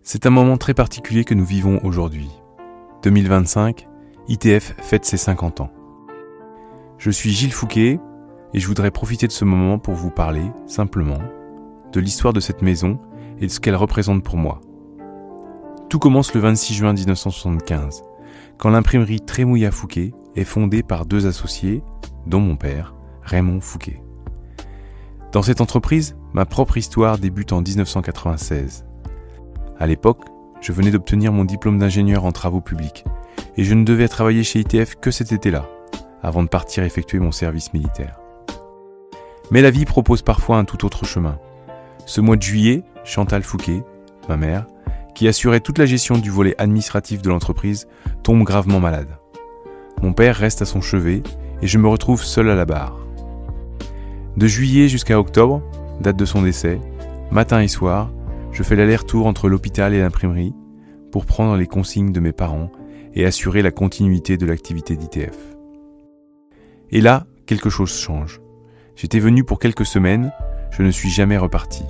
C'est un moment très particulier que nous vivons aujourd'hui. 2025, ITF fête ses 50 ans. Je suis Gilles Fouquet et je voudrais profiter de ce moment pour vous parler, simplement, de l'histoire de cette maison et de ce qu'elle représente pour moi. Tout commence le 26 juin 1975, quand l'imprimerie Trémouilla Fouquet est fondée par deux associés, dont mon père, Raymond Fouquet. Dans cette entreprise, ma propre histoire débute en 1996. À l'époque, je venais d'obtenir mon diplôme d'ingénieur en travaux publics et je ne devais travailler chez ITF que cet été-là, avant de partir effectuer mon service militaire. Mais la vie propose parfois un tout autre chemin. Ce mois de juillet, Chantal Fouquet, ma mère, qui assurait toute la gestion du volet administratif de l'entreprise, tombe gravement malade. Mon père reste à son chevet et je me retrouve seul à la barre. De juillet jusqu'à octobre, date de son décès, matin et soir, je fais l'aller-retour entre l'hôpital et l'imprimerie pour prendre les consignes de mes parents et assurer la continuité de l'activité d'ITF. Et là, quelque chose change. J'étais venu pour quelques semaines, je ne suis jamais reparti.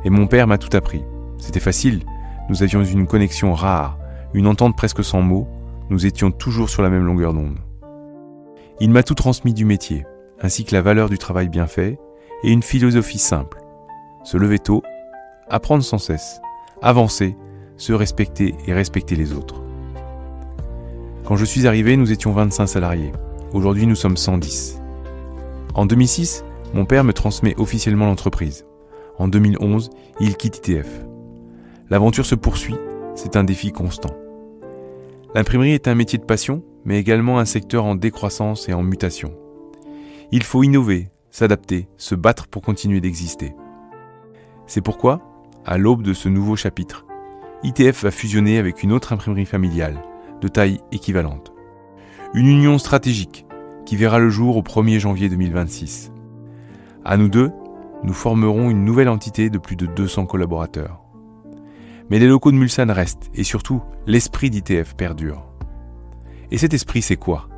Et mon père m'a tout appris. C'était facile, nous avions une connexion rare, une entente presque sans mots, nous étions toujours sur la même longueur d'onde. Il m'a tout transmis du métier, ainsi que la valeur du travail bien fait, et une philosophie simple. Se lever tôt, apprendre sans cesse, avancer, se respecter et respecter les autres. Quand je suis arrivé, nous étions 25 salariés. Aujourd'hui, nous sommes 110. En 2006, mon père me transmet officiellement l'entreprise. En 2011, il quitte ITF. L'aventure se poursuit, c'est un défi constant. L'imprimerie est un métier de passion, mais également un secteur en décroissance et en mutation. Il faut innover, s'adapter, se battre pour continuer d'exister. C'est pourquoi, à l'aube de ce nouveau chapitre, ITF va fusionner avec une autre imprimerie familiale, de taille équivalente. Une union stratégique qui verra le jour au 1er janvier 2026. À nous deux, nous formerons une nouvelle entité de plus de 200 collaborateurs. Mais les locaux de Mulsanne restent, et surtout, l'esprit d'ITF perdure. Et cet esprit, c'est quoi ?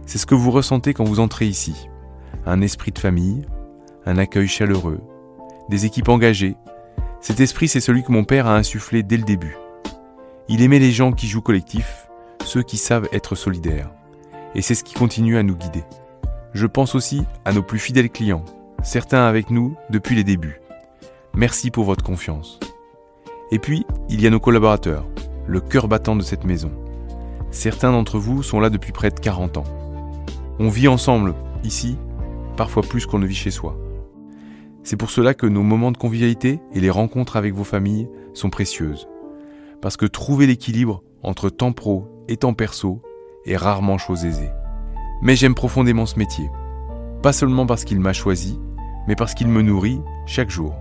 C'est ce que vous ressentez quand vous entrez ici. Un esprit de famille, un accueil chaleureux, des équipes engagées. Cet esprit, c'est celui que mon père a insufflé dès le début. Il aimait les gens qui jouent collectif, ceux qui savent être solidaires. Et c'est ce qui continue à nous guider. Je pense aussi à nos plus fidèles clients, certains avec nous depuis les débuts. Merci pour votre confiance. Et puis, il y a nos collaborateurs, le cœur battant de cette maison. Certains d'entre vous sont là depuis près de 40 ans. On vit ensemble, ici, parfois plus qu'on ne vit chez soi. C'est pour cela que nos moments de convivialité et les rencontres avec vos familles sont précieuses. Parce que trouver l'équilibre entre temps pro et temps perso est rarement chose aisée. Mais j'aime profondément ce métier. Pas seulement parce qu'il m'a choisi, mais parce qu'il me nourrit chaque jour.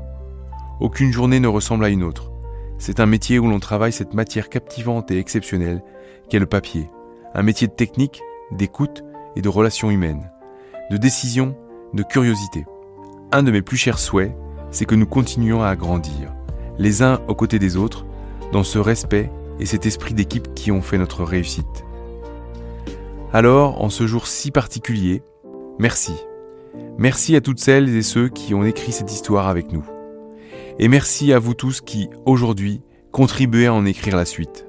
Aucune journée ne ressemble à une autre. C'est un métier où l'on travaille cette matière captivante et exceptionnelle qu'est le papier. Un métier de technique, d'écoute et de relations humaines, de décision, de curiosité. Un de mes plus chers souhaits, c'est que nous continuions à grandir, les uns aux côtés des autres, dans ce respect et cet esprit d'équipe qui ont fait notre réussite. Alors, en ce jour si particulier, merci. Merci à toutes celles et ceux qui ont écrit cette histoire avec nous. Et merci à vous tous qui, aujourd'hui, contribuez à en écrire la suite.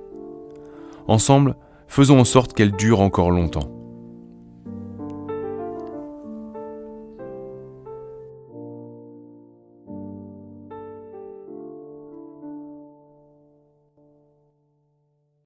Ensemble, faisons en sorte qu'elle dure encore longtemps.